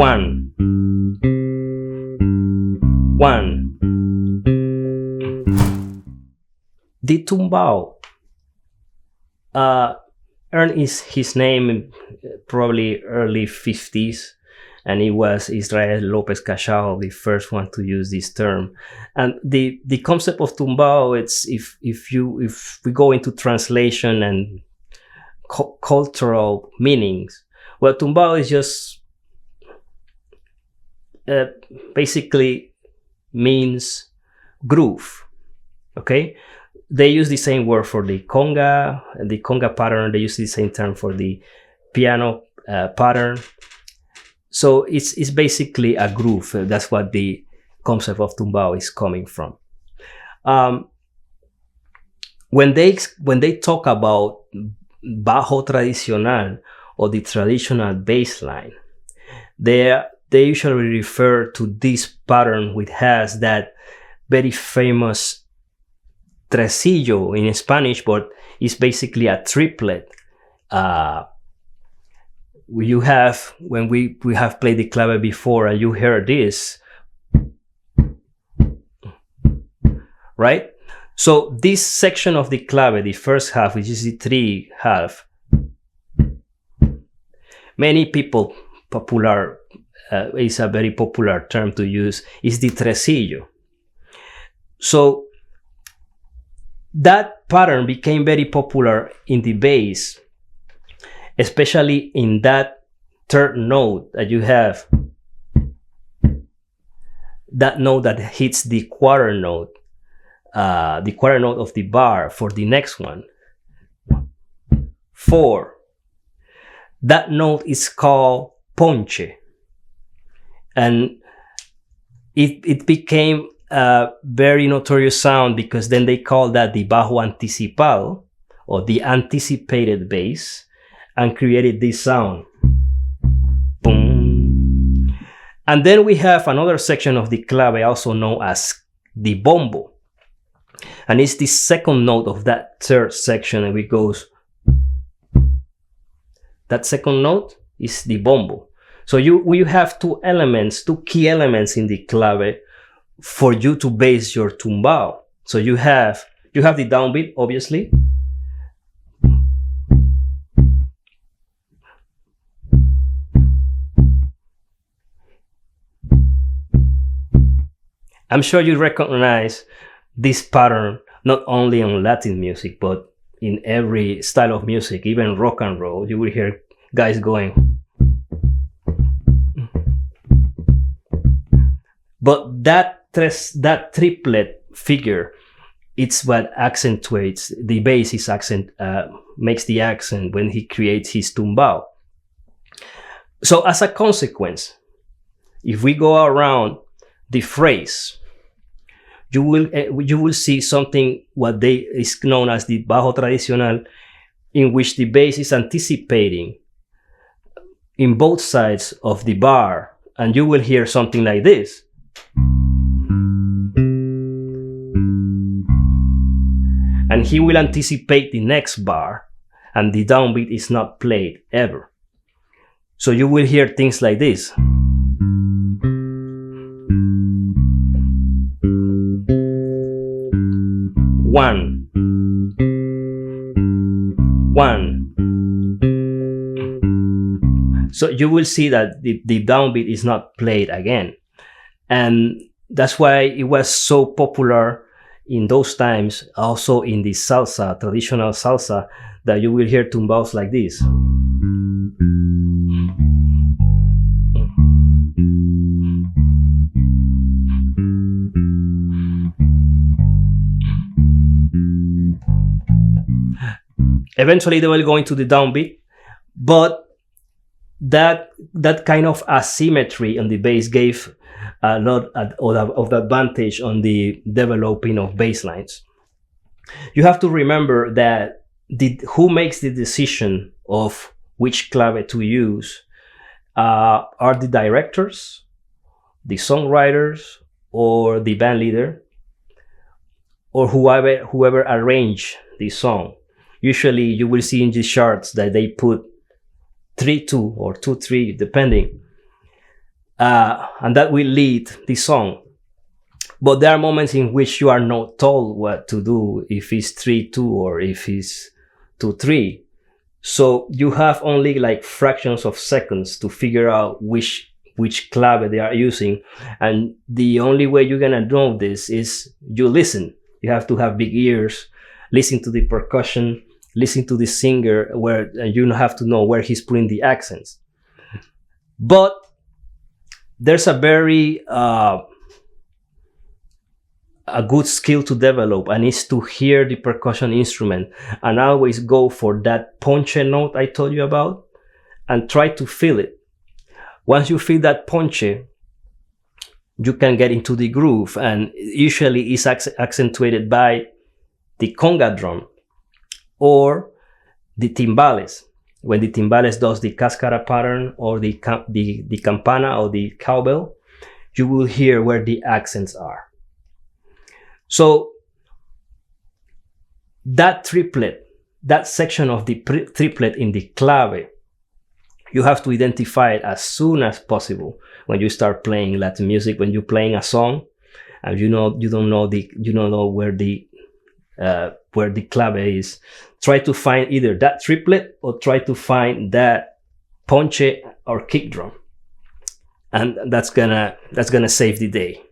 1, 1. The Tumbao earned his name probably early 50s, and it was Israel López Cachao, the first one to use this term. And the concept of Tumbao, it's if we go into translation and cultural meanings, well, Tumbao is just basically means groove. Okay, they use the same word for the conga and the conga pattern. They use the same term for the piano pattern. So it's basically a groove. That's what the concept of Tumbao is coming from. When they talk about Bajo Tradicional or the traditional bass line, they usually refer to this pattern which has that very famous tresillo in Spanish, but it's basically a triplet. You have, when we have played the clave before and you heard this, right? So this section of the clave, the first half, which is the 3 half, many people is a very popular term to use, is the tresillo. So that pattern became very popular in the bass, especially in that third note that you have, that note that hits the quarter note of the bar for the next one. 4. That note is called ponche, and it became a very notorious sound because then they call that the bajo anticipado, or the anticipated bass, and created this sound. Boom. And then we have another section of the clave also known as the bombo, and it's the second note of that third section, and it goes. That second note is the bombo. So you have two key elements in the clave for you to base your tumbao. So you have the downbeat, obviously. I'm sure you recognize this pattern not only on Latin music, but in every style of music, even rock and roll. You will hear guys going. But that triplet figure, it's what accentuates the bass. Makes the accent when he creates his tumbao. So as a consequence, if we go around the phrase, you will see something what is known as the Bajo Tradicional, in which the bass is anticipating in both sides of the bar, and you will hear something like this. And he will anticipate the next bar, and the downbeat is not played ever. So you will hear things like this. One. So you will see that the downbeat is not played again. And that's why it was so popular in those times, also in the salsa, traditional salsa, that you will hear tumbaos like this. Eventually they will go into the downbeat, but that kind of asymmetry on the bass gave a lot of advantage on the developing of bass lines. You have to remember that who makes the decision of which clave to use are the directors, the songwriters, or the band leader, or whoever arranged the song. Usually you will see in the charts that they put 3-2 or 2-3, depending. and that will lead the song. But there are moments in which you are not told what to do, if it's 3-2 or if it's 2-3. So you have only like fractions of seconds to figure out which clave they are using. And the only way you're gonna know this is you listen. You have to have big ears, listen to the percussion, listen to the singer, where you have to know where he's putting the accents. But there's a very a good skill to develop, and is to hear the percussion instrument and always go for that ponche note I told you about and try to feel it. Once you feel that ponche, you can get into the groove, and usually it's accentuated by the conga drum or the timbales. When the timbales does the cascara pattern or the campana or the cowbell, you will hear where the accents are. So that triplet, that section of the triplet in the clave, you have to identify it as soon as possible when you start playing Latin music. When you're playing a song and you don't know where the clave is, try to find either that triplet or try to find that ponche or kick drum, and that's gonna save the day.